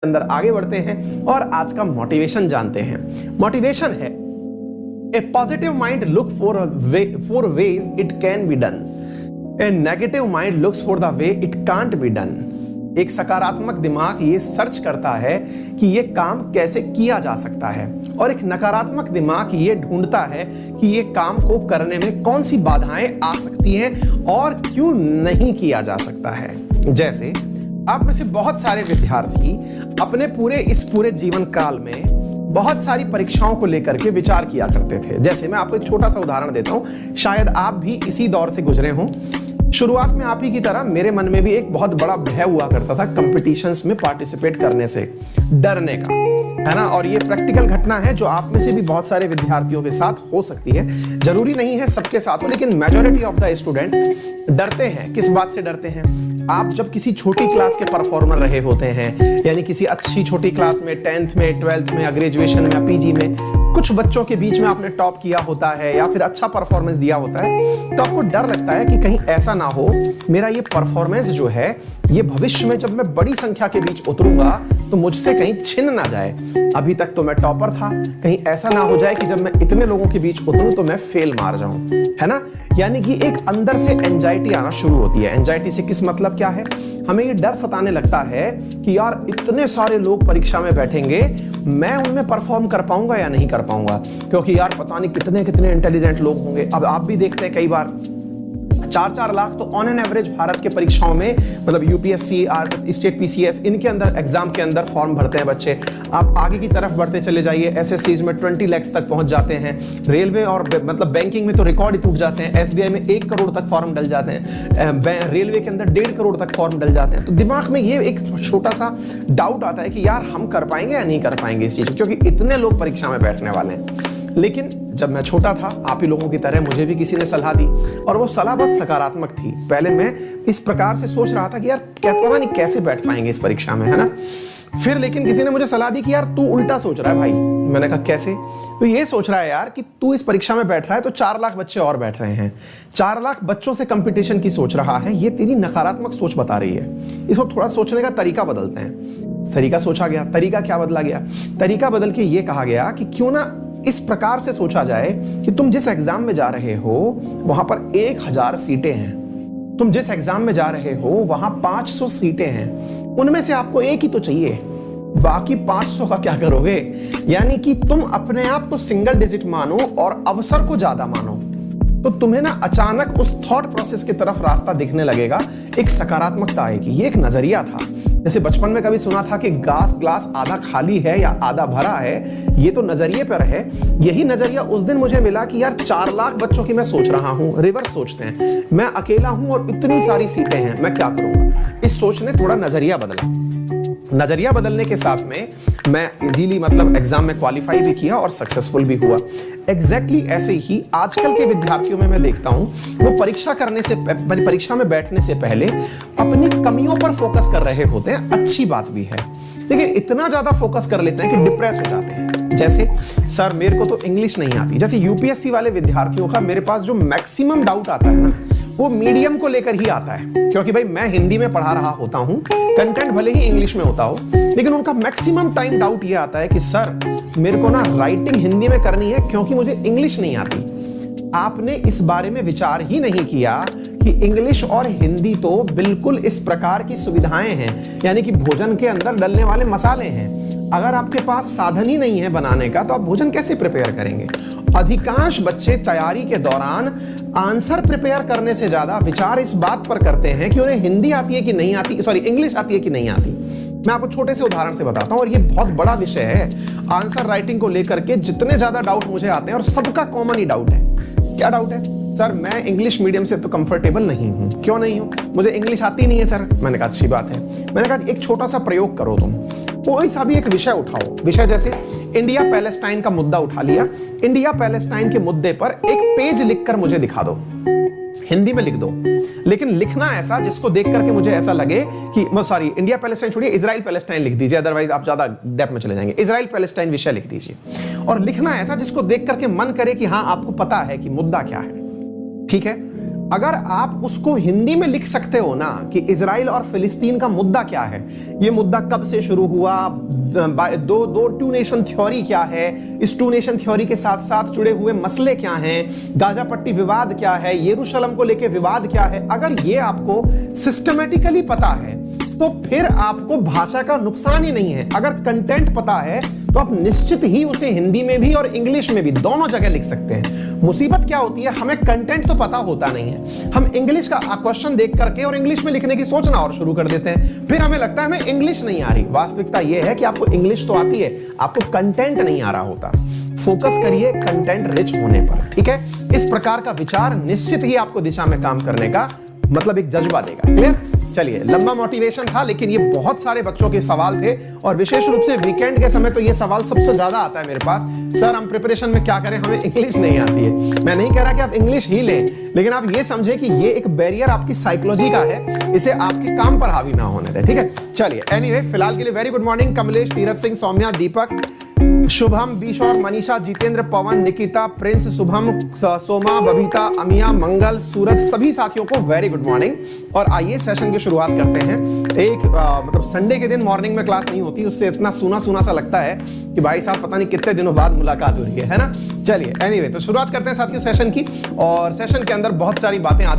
अंदर आगे बढ़ते हैं और आज का मोटिवेशन जानते हैं। मोटिवेशन है a positive mind look for ways it can be done, a negative mind looks for the way it can't be done. एक सकारात्मक दिमाग ये सर्च करता है कि ये काम कैसे किया जा सकता है और एक नकारात्मक दिमाग ये ढूंढता है कि ये काम को करने में कौन सी बाधाएं आ सकती हैं और क्यों नहीं किया जा सकता है। जैसे आप में से बहुत सारे विद्यार्थी अपने पूरे जीवन काल में बहुत सारी परीक्षाओं को लेकर के विचार किया करते थे। जैसे मैं आपको एक छोटा सा उदाहरण देता हूं, शायद आप भी इसी दौर से गुजरे हों। शुरुआत में आप ही की तरह मेरे मन में भी एक बहुत बड़ा भय हुआ करता था कॉम्पिटिशन्स में पार्टिसिपेट करने से, डरने का, है ना। और ये प्रैक्टिकल घटना है जो आप में से भी बहुत सारे विद्यार्थियों के साथ हो सकती है। जरूरी नहीं है सबके साथ हो, लेकिन मेजॉरिटी ऑफ द स्टूडेंट डरते हैं। किस बात से डरते हैं? आप जब किसी छोटी क्लास के परफॉर्मर रहे होते हैं, यानी किसी अच्छी छोटी क्लास में 10th में, 12th में या ग्रेजुएशन में या पीजी में कुछ बच्चों के बीच में आपने टॉप किया होता है या फिर अच्छा परफॉर्मेंस दिया होता है, तो आपको डर लगता है कि कहीं ऐसा ना हो मेरा ये परफॉर्मेंस जो है ये भविष्य में जब मैं बड़ी संख्या के बीच उतरूंगा तो मुझसे कहीं छिन ना जाए। अभी तक तो मैं टॉपर था, कहीं ऐसा ना हो जाए कि जब मैं इतने लोगों के बीच उतरूं तो मैं फेल मार जाऊं, है ना। यानी कि एक अंदर से एंजाइटी आना शुरू होती है। एंजाइटी से किस मतलब क्या है? हमें ये डर सताने लगता है कि यार इतने सारे लोग परीक्षा में बैठेंगे, मैं उनमें परफॉर्म कर पाऊंगा या नहीं कर पाऊंगा, क्योंकि यार पता नहीं कितने कितने इंटेलिजेंट लोग होंगे। अब आप भी देखते हैं कई बार 4-4 लाख तो ऑन एन एवरेज भारत के परीक्षाओं में, मतलब यूपीएससी, स्टेट पीसीएस, इनके अंदर एग्जाम के अंदर फॉर्म भरते हैं बच्चे। आप आगे की तरफ बढ़ते चले जाइए, एसएससीज में 20 लाख तक पहुंच जाते हैं। रेलवे और मतलब बैंकिंग में तो रिकॉर्ड ही टूट जाते हैं। एसबीआई में 1 करोड़ तक फॉर्म डल जाते हैं, रेलवे के अंदर 1.5 करोड़ तक फॉर्म डल जाते हैं। तो दिमाग में ये एक छोटा सा डाउट आता है कि यार हम कर पाएंगे या नहीं कर पाएंगे इस चीज, क्योंकि इतने लोग परीक्षा में बैठने वाले हैं। लेकिन जब मैं छोटा था, आप ही लोगों की तरह मुझे भी किसी ने सलाह दी और वो सलाह बहुत सकारात्मक थी। पहले मैं इस प्रकार से सोच रहा था कि यार क्या पता नहीं कैसे बैठ पाएंगे इस परीक्षा में, है ना। फिर लेकिन किसी ने मुझे सलाह दी कि यार तू उल्टा सोच रहा है भाई। मैंने कहा कैसे? तो ये सोच रहा है यार कि तू इस परीक्षा में बैठ रहा है तो 4 लाख बच्चे और बैठ रहे हैं, 4 लाख बच्चों से कंपटीशन की सोच रहा है। ये तेरी नकारात्मक सोच बता रही है। इसको थोड़ा सोचने का तरीका बदलते हैं। तरीका सोचा गया, तरीका क्या बदला गया? तरीका बदल के ये कहा गया कि क्यों ना इस प्रकार से सोचा जाए कि तुम जिस एग्जाम में जा रहे हो वहां पर 1000 सीटें हैं, तुम जिस एग्जाम में जा रहे हो वहां 500 सीटें हैं, उनमें से आपको एक ही तो चाहिए, बाकी 500 का क्या करोगे? यानी कि तुम अपने आप को सिंगल डिजिट मानो और अवसर को ज्यादा मानो, तो तुम्हें ना अचानक उस थॉट प्रोसेस की तरफ रास्ता दिखने लगेगा, एक सकारात्मकता आएगी। ये एक नजरिया था। जैसे बचपन में कभी सुना था कि ग्लास आधा खाली है या आधा भरा है, ये तो नजरिए पर है। यही नजरिया उस दिन मुझे मिला कि यार 4 लाख बच्चों की मैं सोच रहा हूं, रिवर्स सोचते हैं, मैं अकेला हूं और इतनी सारी सीटें हैं, मैं क्या करूंगा। इस सोच ने थोड़ा नजरिया बदला। नजरिया बदलने के साथ में मैं इजीली मतलब एग्जाम में क्वालिफाई भी किया और सक्सेसफुल भी हुआ। एग्जैक्टली ऐसे ही आजकल के विद्यार्थियों में मैं देखता हूं, वो परीक्षा में बैठने से पहले अपनी कमियों पर फोकस कर रहे होते हैं। अच्छी बात भी है, लेकिन इतना ज्यादा फोकस कर लेते हैं कि डिप्रेस हो जाते हैं। जैसे सर मेरे को तो इंग्लिश नहीं आती। जैसे यूपीएससी वाले विद्यार्थियों का मेरे पास जो मैक्सिमम डाउट आता है ना, वो मीडियम को लेकर ही आता है, क्योंकि भाई मैं हिंदी में पढ़ा रहा होता हूं, कंटेंट भले ही इंग्लिश में होता हो, लेकिन उनका मैक्सिमम टाइम डाउट ये आता है कि सर मेरे को ना राइटिंग हिंदी में करनी है क्योंकि मुझे इंग्लिश नहीं आती। आपने इस बारे में विचार ही नहीं किया कि इंग्लिश और हिंदी तो बिल्कुल इस प्रकार की सुविधाएं हैं, यानी कि भोजन के अंदर डलने वाले मसाले हैं। अगर आपके पास साधन ही नहीं है बनाने का तो आप भोजन कैसे प्रिपेयर करेंगे? अधिकांश बच्चे तैयारी के दौरान आंसर प्रिपेयर करने से ज्यादा विचार इस बात पर करते हैं कि उन्हें हिंदी आती है कि नहीं आती, इंग्लिश आती है कि नहीं आती। मैं आपको छोटे से उदाहरण से बताता हूं और ये बहुत बड़ा विषय है। आंसर राइटिंग को लेकर के जितने ज्यादा डाउट मुझे आते हैं, और सबका कॉमन ही डाउट है। क्या डाउट है? सर मैं इंग्लिश मीडियम से तो कंफर्टेबल नहीं हूं। क्यों नहीं हूं? मुझे इंग्लिश आती नहीं है सर। मैंने कहा अच्छी बात है। मैंने कहा एक छोटा सा प्रयोग करो, तुम कोई सा भी एक विषय उठाओ। विषय जैसे इंडिया पैलेस्टाइन का मुद्दा उठा लिया, इंडिया पैलेस्टाइन के मुद्दे पर एक पेज लिखकर मुझे दिखा दो, हिंदी में लिख दो, लेकिन लिखना ऐसा जिसको देख करके मुझे ऐसा लगे कि इंडिया पैलेस्टाइन छोड़िए, इजराइल पैलेस्टाइन लिख दीजिए, अदरवाइज आप ज्यादा डेप्थ में चले जाएंगे। इजराइल पैलेस्टाइन विषय लिख दीजिए, और लिखना ऐसा जिसको देख करके मन करे कि हाँ आपको पता है कि मुद्दा क्या है। ठीक है, अगर आप उसको हिंदी में लिख सकते हो ना कि इजराइल और फिलिस्तीन का मुद्दा क्या है, ये मुद्दा कब से शुरू हुआ, दो टू नेशन थ्योरी क्या है, इस टू नेशन थ्योरी के साथ साथ जुड़े हुए मसले क्या हैं, गाजा पट्टी विवाद क्या है, यरूशलेम को लेकर विवाद क्या है, अगर ये आपको सिस्टमैटिकली पता है तो फिर आपको भाषा का नुकसान ही नहीं है। अगर कंटेंट पता है तो आप निश्चित ही उसे हिंदी में भी और इंग्लिश में भी दोनों जगह लिख सकते हैं। मुसीबत क्या होती है, हमें कंटेंट तो पता होता नहीं है, हम इंग्लिश का क्वेश्चन देख करके और इंग्लिश में लिखने की सोचना और शुरू कर देते हैं, फिर हमें लगता है हमें इंग्लिश नहीं आ रही। वास्तविकता यह है कि आपको इंग्लिश तो आती है, आपको कंटेंट नहीं आ रहा होता। फोकस करिए कंटेंट रिच होने पर, ठीक है। इस प्रकार का विचार निश्चित ही आपको दिशा में काम करने का मतलब एक जज्बा देगा। क्लियर? चलिए, लंबा मोटिवेशन था लेकिन ये बहुत सारे बच्चों के सवाल थे और विशेष रूप से वीकेंड के समय तो ये सवाल सबसे ज्यादा आता है मेरे पास, सर हम प्रिपरेशन में क्या करें, हमें इंग्लिश नहीं आती है। मैं नहीं कह रहा कि आप इंग्लिश ही लें, लेकिन आप ये समझे कि ये एक बैरियर आपकी साइकोलॉजी का है, इसे आपके काम पर हावी ना होने दें, ठीक है। चलिए, एनीवे फिलहाल के लिए very good morning Kamlesh, Tirath Singh, Saumya, Deepak, Shubham, बीशौर, मनीषा, जितेंद्र, पवन, निकिता, प्रिंस, शुभम, सोमा, बबीता, अमिया, मंगल, सूरज, सभी साथियों को वेरी गुड मॉर्निंग। और आइए सेशन की शुरुआत करते हैं। एक मतलब संडे के दिन मॉर्निंग में क्लास नहीं होती, उससे इतना सूना सूना सा लगता है कि भाई साहब पता नहीं कितने दिनों बाद मुलाकात हो रही है ना। चलिए, एनीवे तो शुरुआत करते हैं साथियों सेशन की, और सेशन के अंदर बहुत सारी बातें